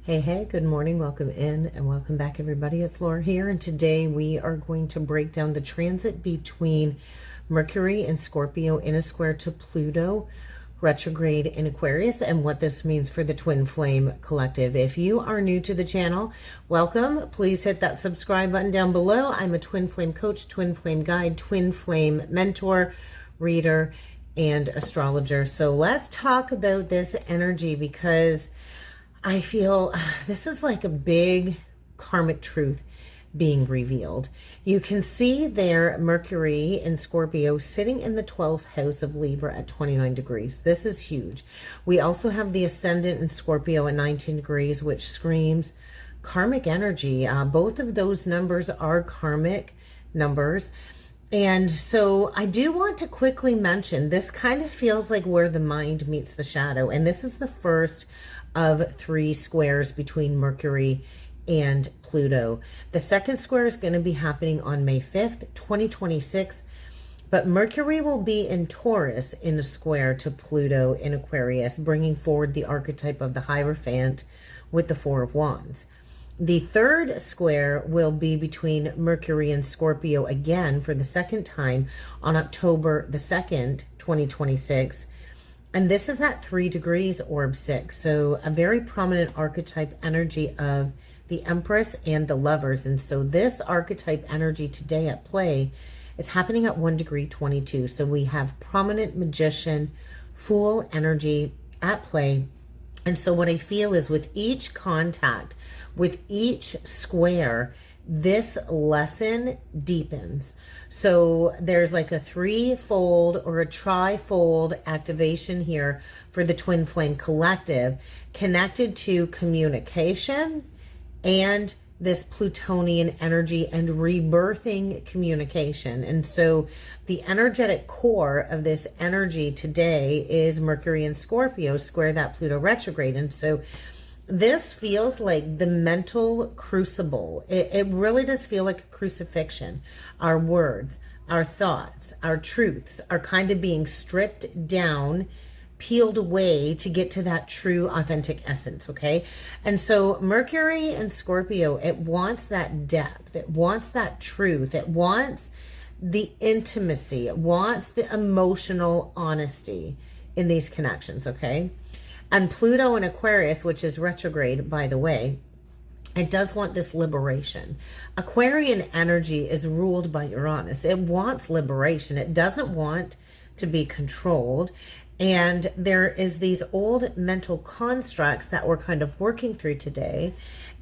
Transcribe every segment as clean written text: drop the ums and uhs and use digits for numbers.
Hey, good morning. Welcome in and welcome back, everybody. It's Laura here, and today we are going to break down the transit between Mercury and Scorpio in a square to Pluto, retrograde in Aquarius, and what this means for the Twin Flame Collective. If you are new to the channel, welcome. Please hit that subscribe button down below. I'm a Twin Flame coach, Twin Flame guide, Twin Flame mentor, reader, and astrologer. So let's talk about this energy, because I feel this is like a big karmic truth being revealed. You can see there Mercury in Scorpio sitting in the 12th house of Libra at 29 degrees. This is huge. We also have the ascendant in Scorpio at 19 degrees, which screams karmic energy. Both of those numbers are karmic numbers. And so I do want to quickly mention, this kind of feels like where the mind meets the shadow. And this is the first of 3 squares between Mercury and Pluto. The second square is going to be happening on May 5th, 2026. But Mercury will be in Taurus in a square to Pluto in Aquarius, bringing forward the archetype of the Hierophant with the Four of Wands. The third square will be between Mercury and Scorpio again for the second time on October the 2nd, 2026. And this is at 3 degrees orb 6. So a very prominent archetype energy of the Empress and the Lovers. And so this archetype energy today at play is happening at 1 degree 22. So we have prominent Magician, Fool energy at play. And so what I feel is with each contact, with each square, this lesson deepens. So there's like a threefold or a trifold activation here for the Twin Flame Collective, connected to communication and this Plutonian energy and rebirthing communication. And so the energetic core of this energy today is Mercury and Scorpio square that Pluto retrograde. And so this feels like the mental crucible. It really does feel like a crucifixion. Our words, our thoughts, our truths are kind of being stripped down, peeled away to get to that true, authentic essence, okay? And so Mercury and Scorpio, it wants that depth. It wants that truth. It wants the intimacy. It wants the emotional honesty in these connections, okay? And Pluto in Aquarius, which is retrograde, by the way, it does want this liberation. Aquarian energy is ruled by Uranus. It wants liberation. It doesn't want to be controlled. And there is these old mental constructs that we're kind of working through today.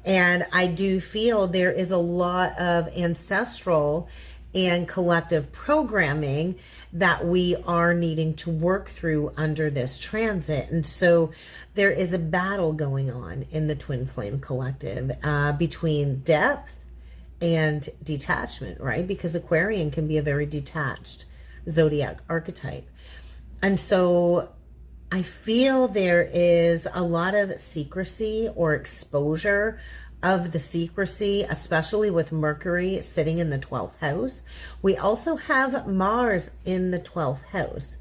And I do feel there is a lot of ancestral and collective programming that we are needing to work through under this transit. And so there is a battle going on in the Twin Flame Collective between depth and detachment, right? Because Aquarian can be a very detached zodiac archetype. And so I feel there is a lot of secrecy or exposure of the secrecy, especially with Mercury sitting in the 12th house. We also have Mars in the 12th house.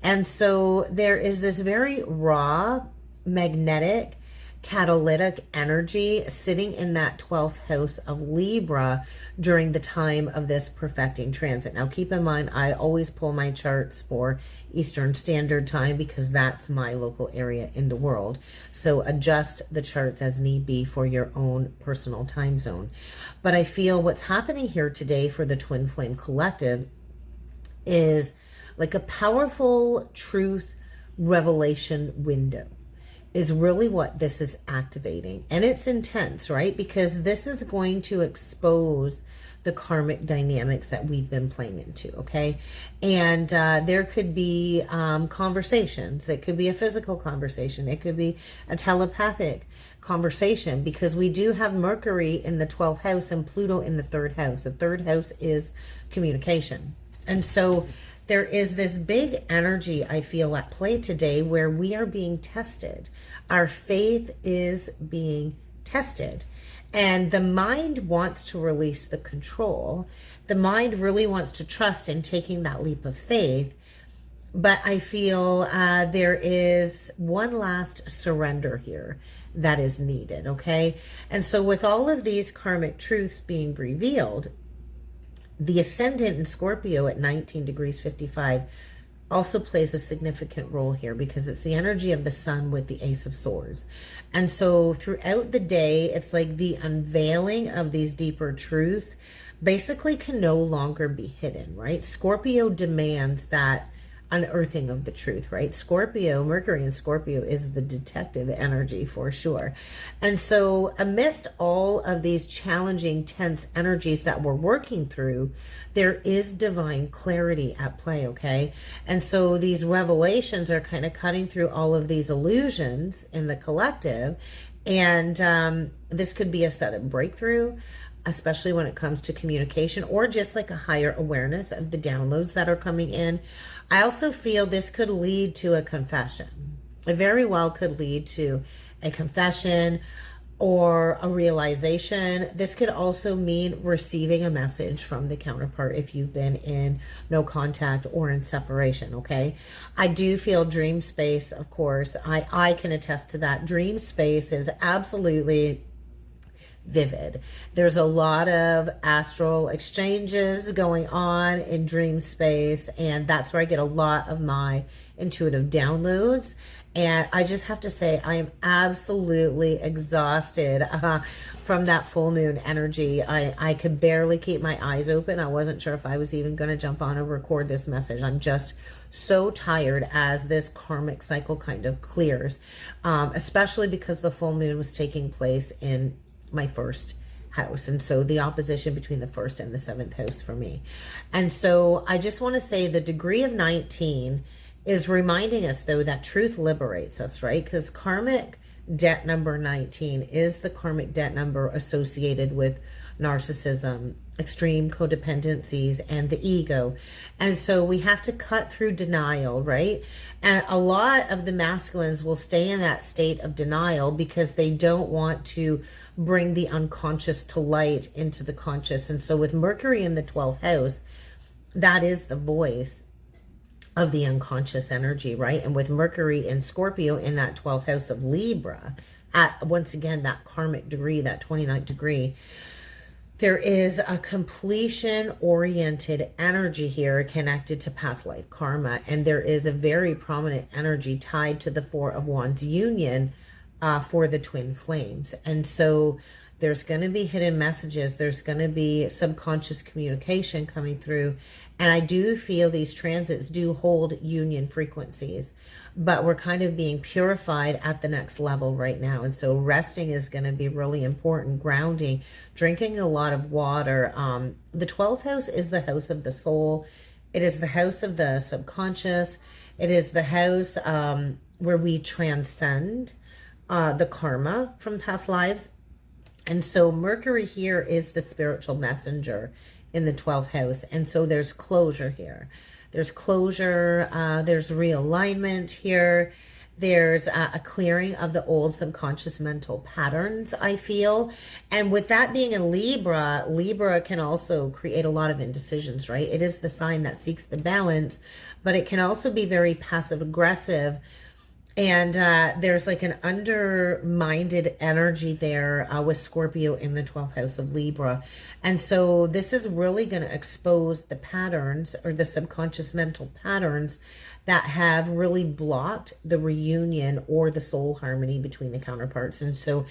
And so there is this very raw, magnetic, catalytic energy sitting in that 12th house of Libra during the time of this perfecting transit. Now keep in mind, I always pull my charts for Eastern Standard Time because that's my local area in the world. So adjust the charts as need be for your own personal time zone. But I feel what's happening here today for the Twin Flame Collective is like a powerful truth revelation window is really what this is activating. And it's intense, right? Because this is going to expose the karmic dynamics that we've been playing into, okay? And there could be conversations. It could be a physical conversation. It could be a telepathic conversation, because we do have Mercury in the 12th house and Pluto in the 3rd house. The 3rd house is communication. And so there is this big energy, I feel, at play today where we are being tested. Our faith is being tested. And the mind wants to release the control. The mind really wants to trust in taking that leap of faith. But I feel there is one last surrender here that is needed, okay? And so with all of these karmic truths being revealed, the ascendant in Scorpio at 19 degrees 55 also plays a significant role here because it's the energy of the sun with the Ace of Swords. And so throughout the day, it's like the unveiling of these deeper truths basically can no longer be hidden, right? Scorpio demands that unearthing of the truth, right? Scorpio, Mercury in Scorpio is the detective energy for sure. And so amidst all of these challenging, tense energies that we're working through, there is divine clarity at play, okay? And so these revelations are kind of cutting through all of these illusions in the collective. And this could be a sudden breakthrough, especially when it comes to communication, or just like a higher awareness of the downloads that are coming in. I also feel this could lead to a confession. It very well could lead to a confession or a realization. This could also mean receiving a message from the counterpart if you've been in no contact or in separation, okay? I do feel dream space, of course. I can attest to that. Dream space is absolutely vivid. There's a lot of astral exchanges going on in dream space, and that's where I get a lot of my intuitive downloads. And I just have to say, I am absolutely exhausted from that full moon energy. I could barely keep my eyes open. I wasn't sure if I was even going to jump on and record this message. I'm just so tired as this karmic cycle kind of clears, especially because the full moon was taking place in my first house, and so the opposition between the first and the seventh house for me. And so I just want to say the degree of 19 is reminding us, though, that truth liberates us, right? Because karmic debt number 19 is the karmic debt number associated with narcissism, extreme codependencies, and the ego. And so we have to cut through denial, right? And a lot of the masculines will stay in that state of denial because they don't want to bring the unconscious to light into the conscious. And so with Mercury in the 12th house, that is the voice of the unconscious energy, right? And with Mercury in Scorpio in that 12th house of Libra, at once again that karmic degree, that 29th degree, there is a completion-oriented energy here connected to past life karma, and there is a very prominent energy tied to the Four of Wands union for the twin flames. And so there's going to be hidden messages. There's going to be subconscious communication coming through. And I do feel these transits do hold union frequencies, but we're kind of being purified at the next level right now. And so resting is going to be really important. Grounding, drinking a lot of water. The 12th house is the house of the soul. It is the house of the subconscious. It is the house where we transcend the karma from past lives. And so Mercury here is the spiritual messenger in the 12th house. And so there's closure here. There's closure. There's realignment here. There's a clearing of the old subconscious mental patterns, I feel. And with that being in Libra, Libra can also create a lot of indecisions, right? It is the sign that seeks the balance, but it can also be very passive aggressive. And there's like an undermined energy there with Scorpio in the 12th house of Libra. And so this is really going to expose the patterns or the subconscious mental patterns that have really blocked the reunion or the soul harmony between the counterparts. And so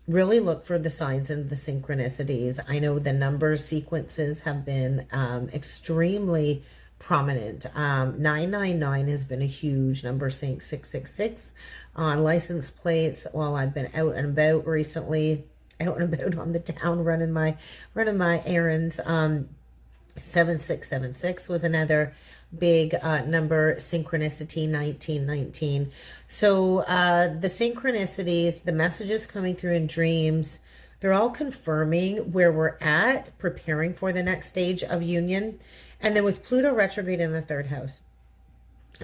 really look for the signs and the synchronicities. I know the number sequences have been extremely prominent. 999 has been a huge number, sync 666 on license plates while I've been out and about recently, out and about on the town running my errands. 7676 was another big number, synchronicity 1919. So the synchronicities, the messages coming through in dreams, they're all confirming where we're at, preparing for the next stage of union. And then with Pluto retrograde in the 3rd house,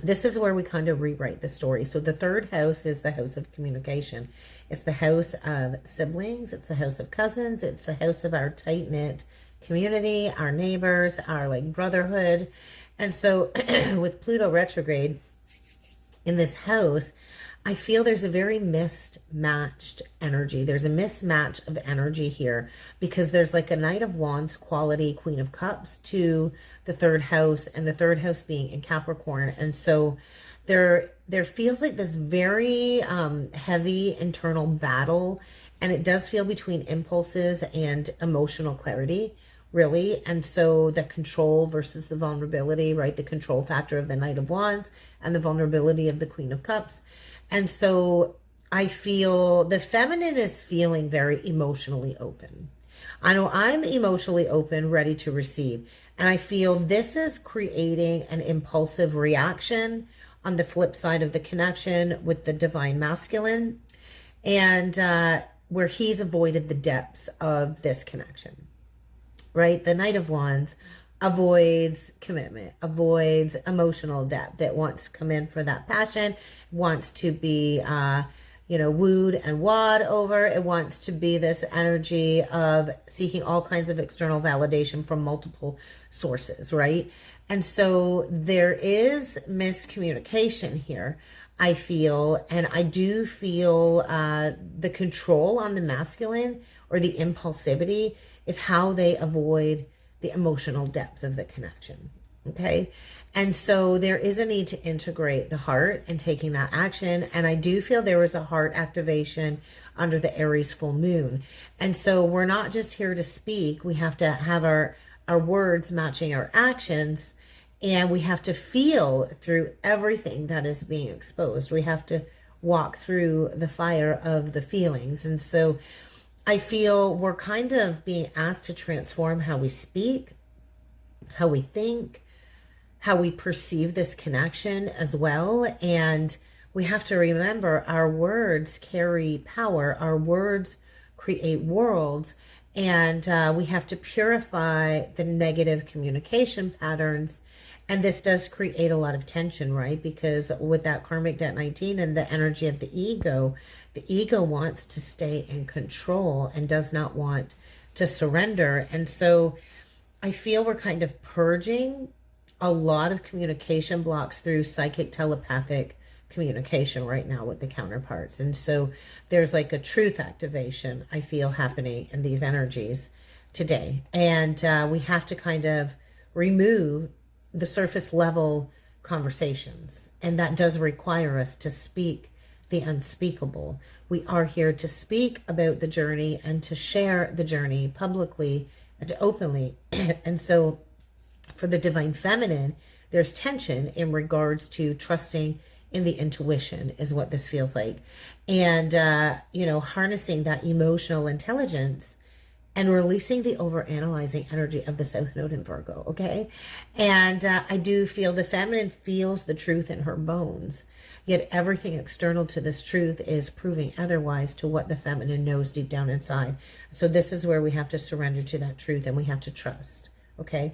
this is where we kind of rewrite the story. So the 3rd house is the house of communication. It's the house of siblings. It's the house of cousins. It's the house of our tight-knit community, our neighbors, our like brotherhood. And so with Pluto retrograde in this house, I feel there's a very mismatched energy. There's a mismatch of energy here because there's like a Knight of Wands quality, Queen of Cups to the third house, and the third house being in Capricorn. And so there feels like this very heavy internal battle, and it does feel between impulses and emotional clarity, really. And so the control versus the vulnerability, right? The control factor of the Knight of Wands and the vulnerability of the Queen of Cups. And so I feel the feminine is feeling very emotionally open. I know I'm emotionally open, ready to receive. And I feel this is creating an impulsive reaction on the flip side of the connection with the divine masculine, and where he's avoided the depths of this connection, right? The Knight of Wands avoids commitment, avoids emotional depth. It wants to come in for that passion, wants to be, wooed and wooed over. It wants to be this energy of seeking all kinds of external validation from multiple sources, right? And so there is miscommunication here, I feel, and I do feel the control on the masculine, or the impulsivity, is how they avoid the emotional depth of the connection, okay? And so there is a need to integrate the heart and taking that action. And I do feel there was a heart activation under the Aries full moon. And so we're not just here to speak. We have to have our words matching our actions, and we have to feel through everything that is being exposed. We have to walk through the fire of the feelings. And so I feel we're kind of being asked to transform how we speak, how we think, how we perceive this connection as well. And we have to remember our words carry power. Our words create worlds. And we have to purify the negative communication patterns. And this does create a lot of tension, right? Because with that karmic debt 19 and the energy of the ego wants to stay in control and does not want to surrender. And so I feel we're kind of purging a lot of communication blocks through psychic telepathic communication right now with the counterparts. And so there's like a truth activation I feel happening in these energies today. And we have to kind of remove the surface level conversations. And that does require us to speak the unspeakable. We are here to speak about the journey and to share the journey publicly and openly. And so for the divine feminine, there's tension in regards to trusting in the intuition is what this feels like. And, harnessing that emotional intelligence and releasing the overanalyzing energy of the South Node in Virgo, okay? And I do feel the feminine feels the truth in her bones, yet everything external to this truth is proving otherwise to what the feminine knows deep down inside. So this is where we have to surrender to that truth, and we have to trust, okay?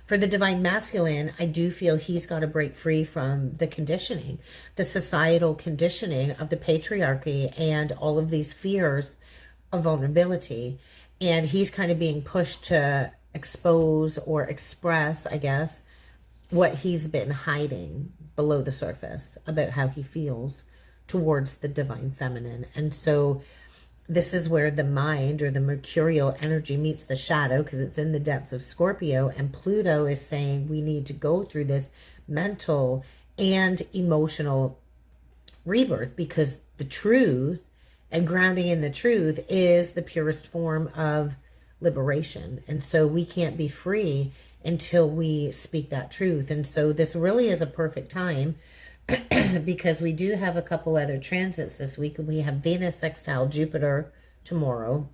For the divine masculine, I do feel he's got to break free from the conditioning, the societal conditioning of the patriarchy and all of these fears of vulnerability. And he's kind of being pushed to expose or express, I guess, what he's been hiding below the surface about how he feels towards the divine feminine. And so this is where the mind, or the mercurial energy, meets the shadow, because it's in the depths of Scorpio. And Pluto is saying we need to go through this mental and emotional rebirth, because the truth and grounding in the truth is the purest form of liberation. And so we can't be free until we speak that truth. And so this really is a perfect time because we do have a couple other transits this week. We have Venus sextile Jupiter tomorrow.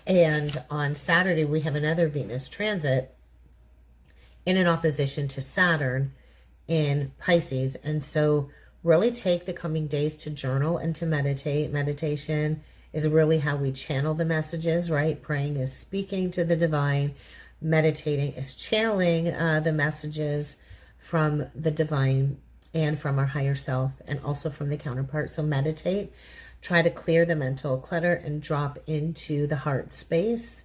And on Saturday, we have another Venus transit in an opposition to Saturn in Pisces. And so really take the coming days to journal and to meditate. Meditation is really how we channel the messages, right? Praying is speaking to the divine. Meditating is channeling the messages from the divine and from our higher self, and also from the counterpart. So meditate, try to clear the mental clutter and drop into the heart space.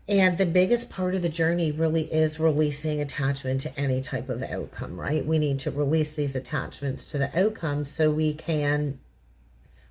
And the biggest part of the journey really is releasing attachment to any type of outcome, right? We need to release these attachments to the outcome so we can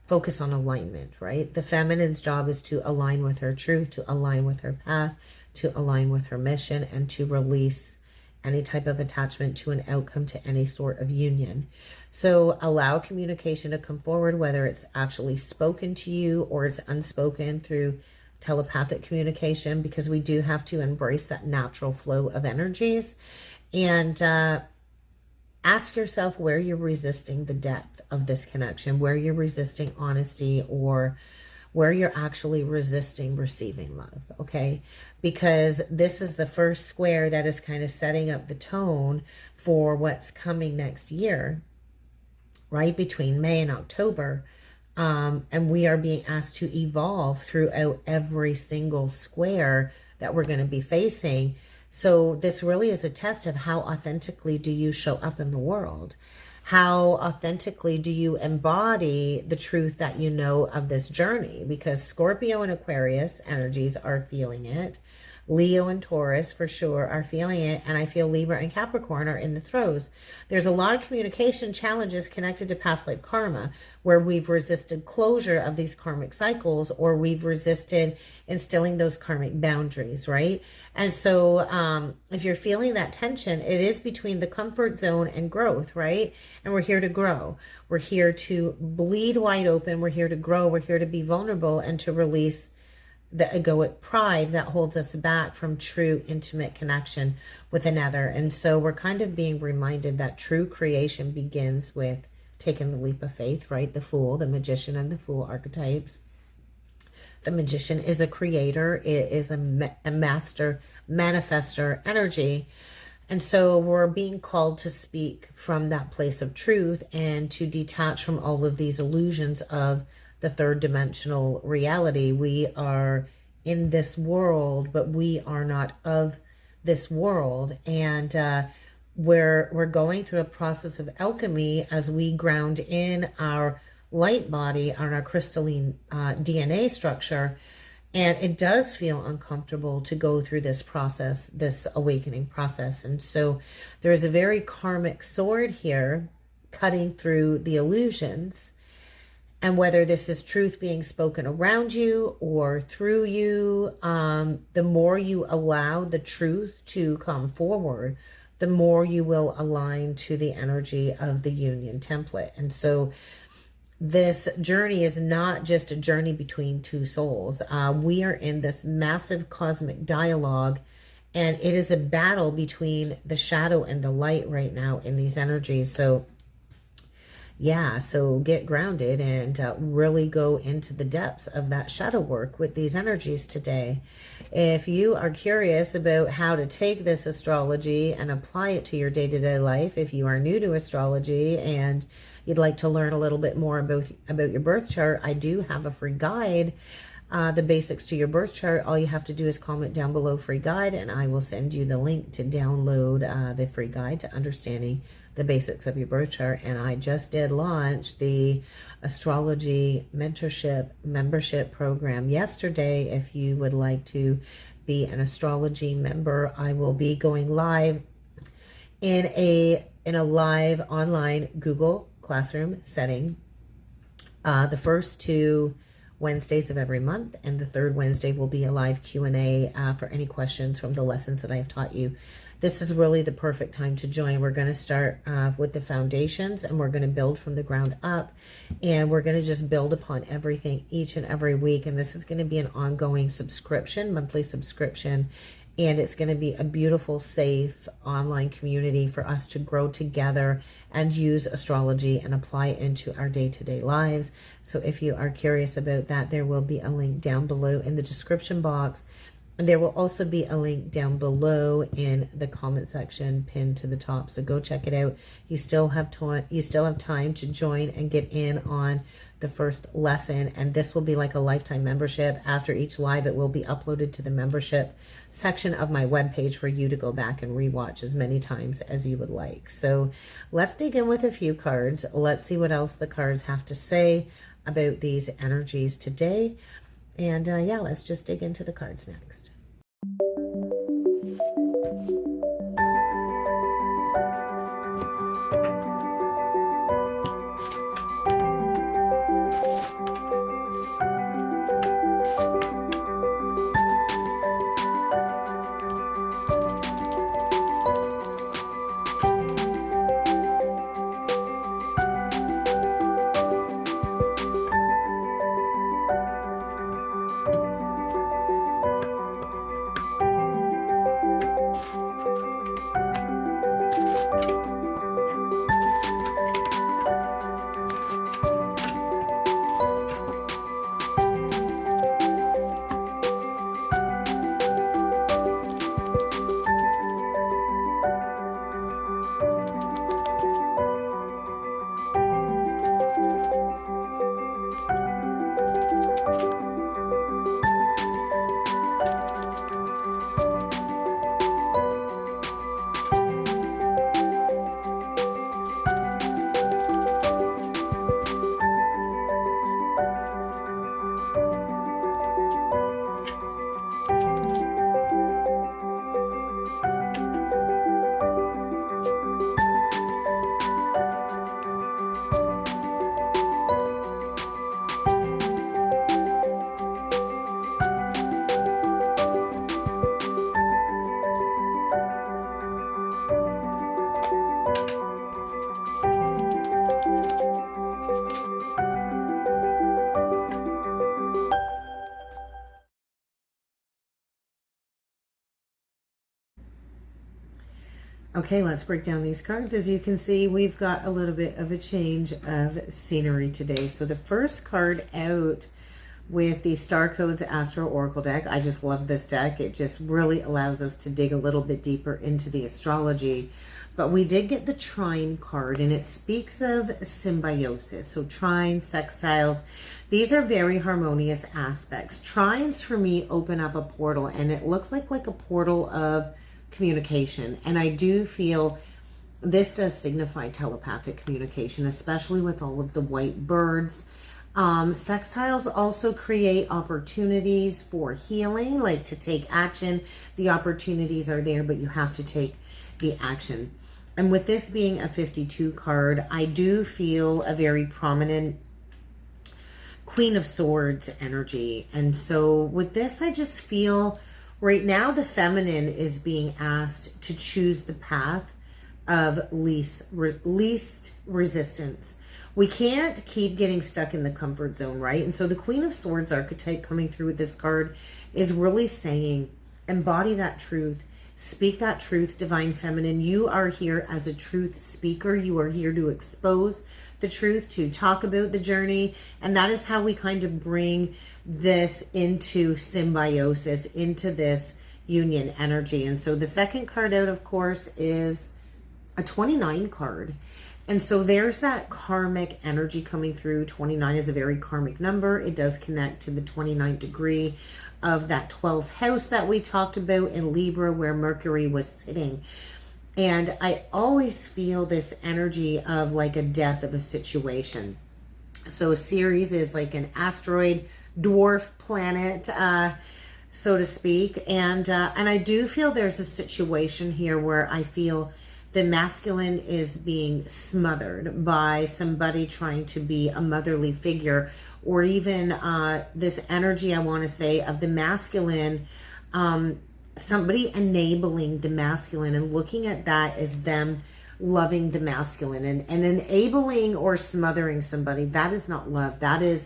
focus on alignment, right? The feminine's job is to align with her truth, to align with her path, to align with her mission, and to release any type of attachment to an outcome, to any sort of union. So allow communication to come forward, whether it's actually spoken to you or it's unspoken through telepathic communication, because we do have to embrace that natural flow of energies. And ask yourself where you're resisting the depth of this connection, where you're resisting honesty, or where you're actually resisting receiving love, okay? Because this is the first square that is kind of setting up the tone for what's coming next year, right? Between May and October. And we are being asked to evolve throughout every single square that we're going to be facing. So this really is a test of how authentically do you show up in the world? How authentically do you embody the truth that you know of this journey? Because Scorpio and Aquarius energies are feeling it. Leo and Taurus for sure are feeling it, and I feel Libra and Capricorn are in the throes. There's a lot of communication challenges connected to past life karma, where we've resisted closure of these karmic cycles, or we've resisted instilling those karmic boundaries, right? And so if you're feeling that tension, it is between the comfort zone and growth, right? And we're here to grow. We're here to bleed wide open. We're here to grow. We're here to be vulnerable and to release the egoic pride that holds us back from true intimate connection with another. And so we're kind of being reminded that true creation begins with taking the leap of faith, right? The Fool, the Magician, and the Fool archetypes. The Magician is a creator. It is a master manifester energy. And so we're being called to speak from that place of truth and to detach from all of these illusions of the third dimensional reality. We are in this world, but we are not of this world. And we're going through a process of alchemy as we ground in our light body on our crystalline DNA structure. And it does feel uncomfortable to go through this process, this awakening process. And so there is a very karmic sword here cutting through the illusions. And whether this is truth being spoken around you or through you, the more you allow the truth to come forward, the more you will align to the energy of the union template. And so this journey is not just a journey between two souls. We are in this massive cosmic dialogue, and it is a battle between the shadow and the light right now in these energies. So yeah, so get grounded and really go into the depths of that shadow work with these energies today. If you are curious about how to take this astrology and apply it to your day-to-day life, if you are new to astrology and you'd like to learn a little bit more about your birth chart, I do have a free guide, the basics to your birth chart. All you have to do is comment down below free guide, and I will send you the link to download the free guide to understanding the basics of your birth chart. And I just did launch the astrology mentorship membership program yesterday. If you would like to be an astrology member, I will be going live in a live online Google Classroom setting the first 2 Wednesdays of every month, and the third Wednesday will be a live Q&A for any questions from the lessons that I have taught you. This is really the perfect time to join. We're going to start with the foundations, and we're going to build from the ground up, and we're going to just build upon everything each and every week. And this is going to be an ongoing subscription, monthly subscription, and it's going to be a beautiful, safe online community for us to grow together and use astrology and apply it into our day-to-day lives. So if you are curious about that, there will be a link down below in the description box. And there will also be a link down below in the comment section pinned to the top. So go check it out. You still have time to join and get in on the first lesson. And this will be like a lifetime membership. After each live, it will be uploaded to the membership section of my webpage for you to go back and rewatch as many times as you would like. So let's dig in with a few cards. Let's see what else the cards have to say about these energies today. And yeah, let's just dig into the cards next. Okay, let's break down these cards. As you can see, we've got a little bit of a change of scenery today. So the first card out with the Star Codes Astro Oracle deck, I just love this deck. It just really allows us to dig a little bit deeper into the astrology. But we did get the trine card, and it speaks of symbiosis. So trine, sextiles, these are very harmonious aspects. Trines for me open up a portal, and it looks like a portal of communication. And I do feel this does signify telepathic communication, especially with all of the white birds. Sextiles also create opportunities for healing, like to take action. The opportunities are there, but you have to take the action. And with this being a 52 card, I do feel a very prominent Queen of Swords energy. And so with this, I just feel right now the feminine is being asked to choose the path of least resistance. We can't keep getting stuck in the comfort zone, right? And so the Queen of Swords archetype coming through with this card is really saying, embody that truth. Speak that truth, Divine Feminine. You are here as a truth speaker. You are here to expose the truth, to talk about the journey. And that is how we kind of bring this into symbiosis, into this union energy. And so the second card out, of course, is a 29 card. And so there's that karmic energy coming through. 29 is a very karmic number. It does connect to the 29th degree of that 12th house that we talked about in Libra, where Mercury was sitting. And I always feel this energy of like a death of a situation. So Ceres is like an asteroid dwarf planet, so to speak. And I do feel there's a situation here where I feel the masculine is being smothered by somebody trying to be a motherly figure, or even this energy, I want to say, of the masculine, somebody enabling the masculine and looking at that as them loving the masculine, and enabling or smothering somebody. That is not love. That is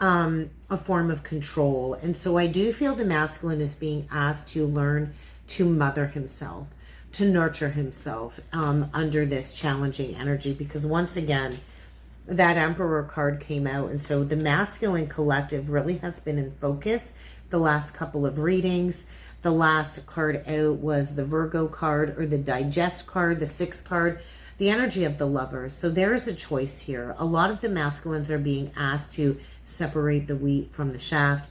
a form of control. And so I do feel the masculine is being asked to learn to mother himself, to nurture himself under this challenging energy, because once again, that Emperor card came out. And so the masculine collective really has been in focus the last couple of readings. The last card out was the Virgo card, or the Digest card, the 6th card, the energy of the lovers. So there is a choice here. A lot of the masculines are being asked to separate the wheat from the shaft.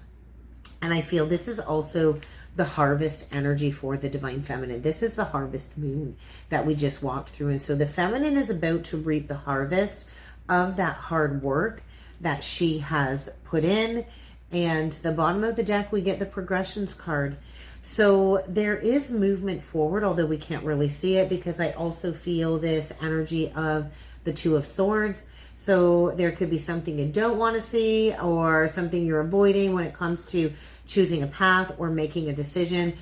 And I feel this is also the harvest energy for the Divine Feminine. This is the harvest moon that we just walked through. And so the feminine is about to reap the harvest of that hard work that she has put in. And the bottom of the deck, we get the progressions card. So there is movement forward, although we can't really see it, because I also feel this energy of the 2 of Swords. So there could be something you don't want to see, or something you're avoiding when it comes to choosing a path or making a decision.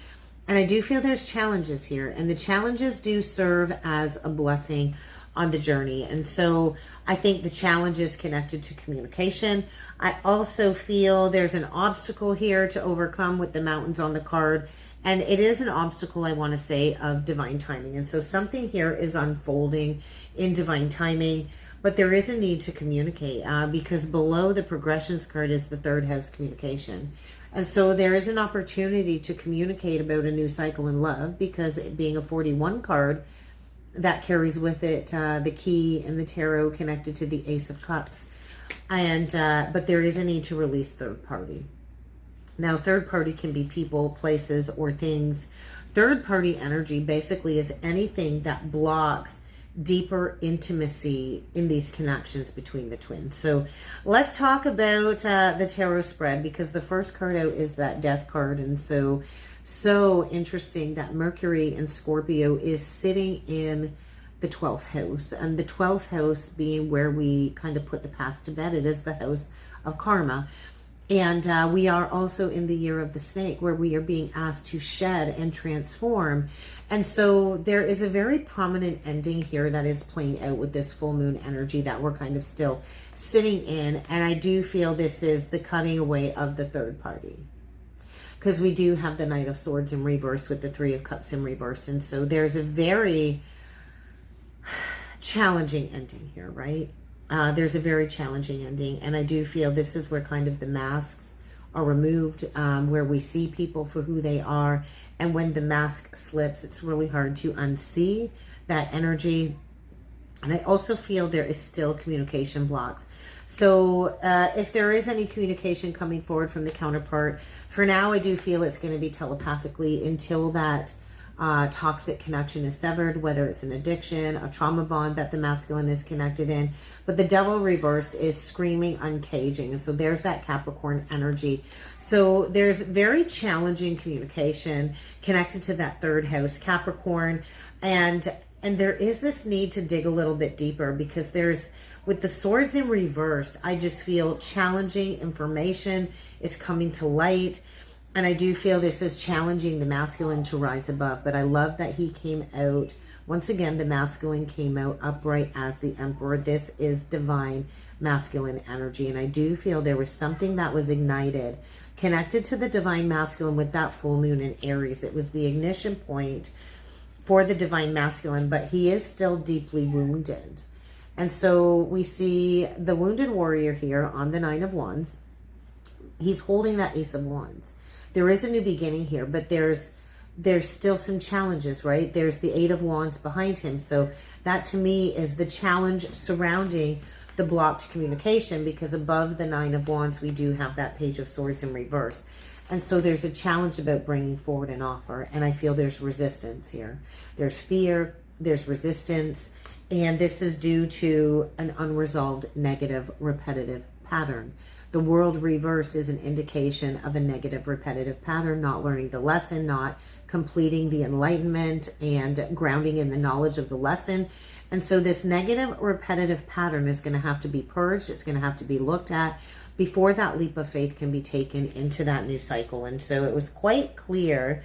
And I do feel there's challenges here, and the challenges do serve as a blessing on the journey. And so I think the challenge is connected to communication. I also feel there's an obstacle here to overcome with the mountains on the card. And it is an obstacle, I want to say, of divine timing. And so something here is unfolding in divine timing, but there is a need to communicate because below the progressions card is the 3rd house, communication. And so there is an opportunity to communicate about a new cycle in love, because it being a 41 card, that carries with it the key in the tarot connected to the Ace of Cups. And but there is a need to release third party. Now, third party can be people, places, or things. Third party energy basically is anything that blocks deeper intimacy in these connections between the twins. So let's talk about the tarot spread, because the first card out is that Death card. And so interesting that Mercury in Scorpio is sitting in the 12th house, and the 12th house being where we kind of put the past to bed. It is the house of karma. And we are also in the year of the snake, where we are being asked to shed and transform. And so there is a very prominent ending here that is playing out with this full moon energy that we're kind of still sitting in. And I do feel this is the cutting away of the third party. because we do have the Knight of Swords in reverse with the Three of Cups in reverse. And so there's a very challenging ending here, right? There's a very challenging ending. And I do feel this is where kind of the masks are removed, where we see people for who they are. And when the mask slips, it's really hard to unsee that energy. And I also feel there is still communication blocks. So if there is any communication coming forward from the counterpart, for now I do feel it's going to be telepathically until that toxic connection is severed, whether it's an addiction, a trauma bond that the masculine is connected in. But the Devil reversed is screaming, uncaging. And so there's that Capricorn energy. So there's very challenging communication connected to that third house, Capricorn. And there is this need to dig a little bit deeper, because there's, with the swords in reverse, I just feel challenging information is coming to light. And I do feel this is challenging the masculine to rise above. But I love that he came out. Once again, the masculine came out upright as the Emperor. This is divine masculine energy. And I do feel there was something that was ignited, connected to the divine masculine with that full moon in Aries. It was the ignition point for the divine masculine, but he is still deeply wounded. And so we see the wounded warrior here on the Nine of Wands. He's holding that Ace of Wands. There is a new beginning here, but there's still some challenges, right? There's the Eight of Wands behind him. So that to me is the challenge surrounding the blocked communication, because above the Nine of Wands, we do have that Page of Swords in reverse. And so there's a challenge about bringing forward an offer. And I feel there's resistance here. There's fear, there's resistance. And this is due to an unresolved, negative, repetitive pattern. The World reversed is an indication of a negative, repetitive pattern, not learning the lesson, not completing the enlightenment and grounding in the knowledge of the lesson. And so this negative, repetitive pattern is going to have to be purged. It's going to have to be looked at before that leap of faith can be taken into that new cycle. And so it was quite clear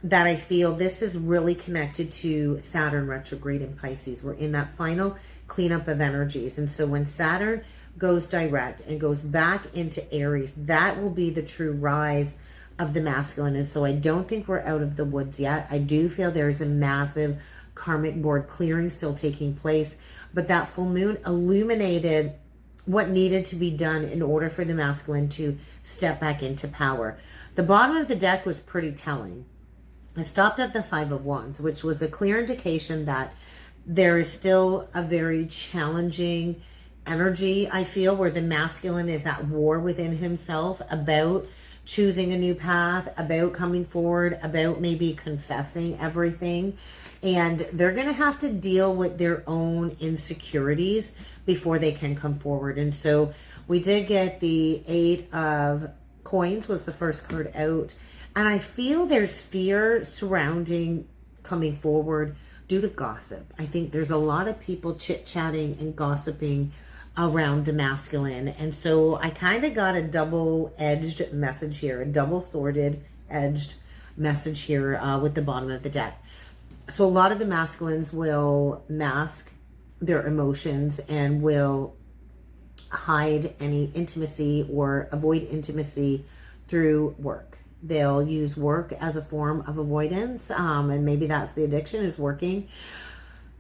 that I feel this is really connected to Saturn retrograde in Pisces. We're in that final cleanup of energies. And so when Saturn goes direct and goes back into Aries, that will be the true rise of the masculine. And so I don't think we're out of the woods yet. I do feel there's a massive karmic board clearing still taking place, but that full moon illuminated what needed to be done in order for the masculine to step back into power. The bottom of the deck was pretty telling. I stopped at the Five of Wands, which was a clear indication that there is still a very challenging energy, I feel, where the masculine is at war within himself about choosing a new path, about coming forward, about maybe confessing everything. And they're going to have to deal with their own insecurities before they can come forward. And so we did get the Eight of Coins was the first card out. And I feel there's fear surrounding coming forward due to gossip. I think there's a lot of people chit-chatting and gossiping around the masculine. And so I kind of got a double-edged message here, a double-sworded edged message here with the bottom of the deck. So a lot of the masculines will mask their emotions and will hide any intimacy or avoid intimacy through work. They'll use work as a form of avoidance, and maybe that's the addiction is working.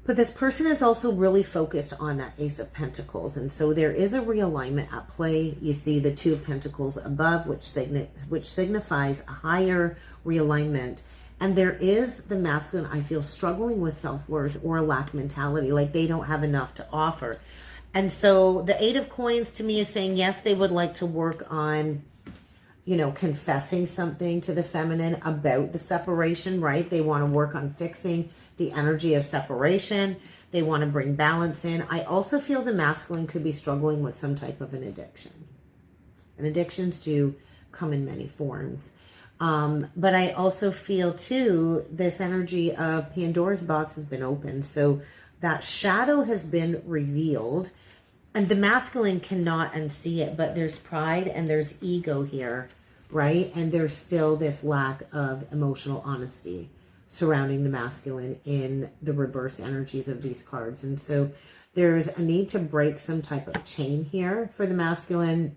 But this person is also really focused on that Ace of Pentacles. And so there is a realignment at play. You see the Two of Pentacles above, which signifies a higher realignment. And there is the masculine, I feel, struggling with self-worth or a lack mentality, like they don't have enough to offer. And so the Eight of Coins to me is saying, yes, they would like to work on, you know, confessing something to the feminine about the separation, right? They want to work on fixing the energy of separation. They want to bring balance in. I also feel the masculine could be struggling with some type of an addiction. And addictions do come in many forms. But I also feel too, this energy of Pandora's box has been opened. So that shadow has been revealed and the masculine cannot unsee it, but there's pride and there's ego here, right? And there's still this lack of emotional honesty surrounding the masculine in the reversed energies of these cards. And so there's a need to break some type of chain here for the masculine.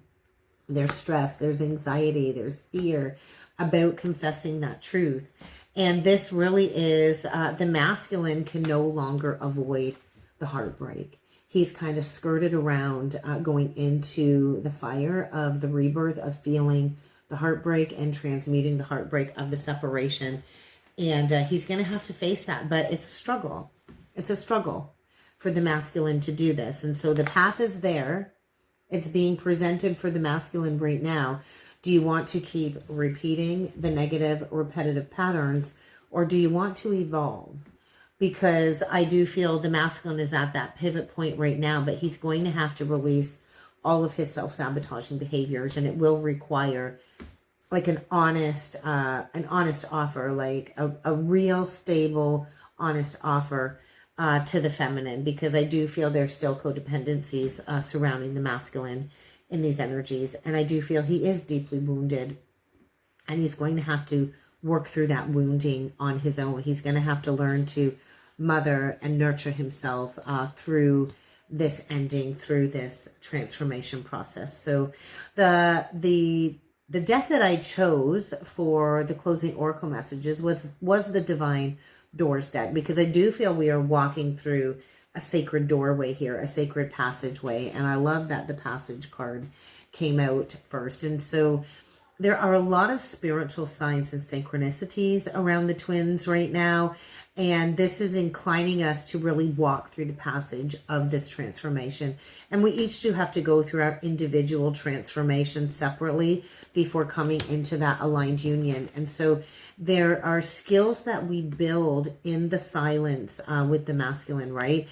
There's stress, there's anxiety, there's fear. about confessing that truth. And this really is, the masculine can no longer avoid the heartbreak. He's kind of skirted around going into the fire of the rebirth, of feeling the heartbreak and transmuting the heartbreak of the separation. And he's going to have to face that, but it's a struggle. It's a struggle for the masculine to do this. And so the path is there. It's being presented for the masculine right now. Do you want to keep repeating the negative, repetitive patterns, or do you want to evolve? Because I do feel the masculine is at that pivot point right now, but he's going to have to release all of his self-sabotaging behaviors, and it will require like an honest offer, like a real stable, honest offer to the feminine, because I do feel there's still codependencies surrounding the masculine in these energies. And I do feel he is deeply wounded, and he's going to have to work through that wounding on his own. He's going to have to learn to mother and nurture himself through this ending, through this transformation process. So the deck that I chose for the closing oracle messages was the Divine Doors deck, because I do feel we are walking through a sacred doorway here, a sacred passageway. And I love that the passage card came out first. And so there are a lot of spiritual signs and synchronicities around the twins right now. And this is inclining us to really walk through the passage of this transformation. And we each do have to go through our individual transformation separately before coming into that aligned union. And so there are skills that we build in the silence with the masculine, right?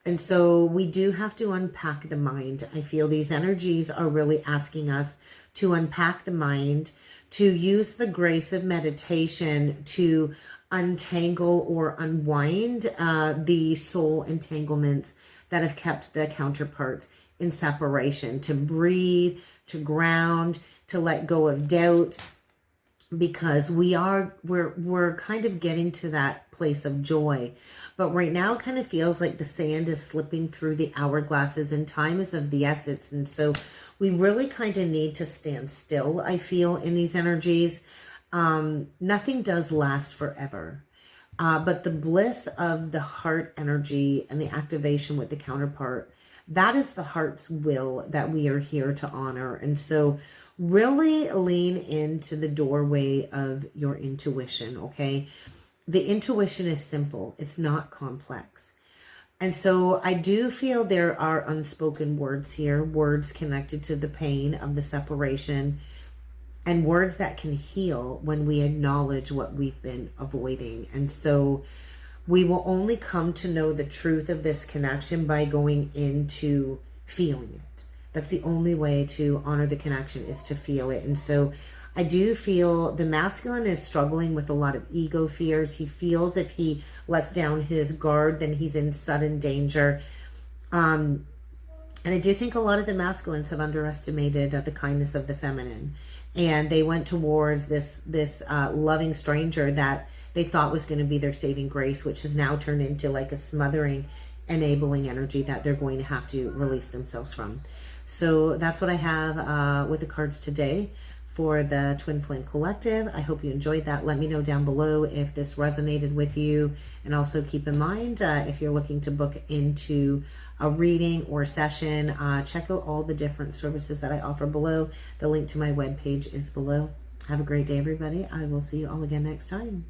And so we do have to unpack the mind. I feel these energies are really asking us to unpack the mind, to use the grace of meditation to untangle or unwind the soul entanglements that have kept the counterparts in separation, to breathe, to ground, to let go of doubt, because we're kind of getting to that place of joy. But right now it kind of feels like the sand is slipping through the hourglasses and time is of the essence. And so we really kind of need to stand still, I feel, in these energies. Nothing does last forever. But the bliss of the heart energy and the activation with the counterpart, that is the heart's will that we are here to honor. And so really lean into the doorway of your intuition, okay? The intuition is simple. It's not complex. And so I do feel there are unspoken words here, words connected to the pain of the separation, and words that can heal when we acknowledge what we've been avoiding. And so we will only come to know the truth of this connection by going into feeling it. That's the only way to honor the connection, is to feel it. And so I do feel the masculine is struggling with a lot of ego fears. He feels if he lets down his guard, then he's in sudden danger. And I do think a lot of the masculines have underestimated the kindness of the feminine. And they went towards this loving stranger that they thought was going to be their saving grace, which has now turned into like a smothering, enabling energy that they're going to have to release themselves from. So that's what I have with the cards today for the Twin Flame Collective. I hope you enjoyed that. Let me know down below if this resonated with you. And also keep in mind, if you're looking to book into a reading or session, check out all the different services that I offer below. The link to my webpage is below. Have a great day, everybody. I will see you all again next time.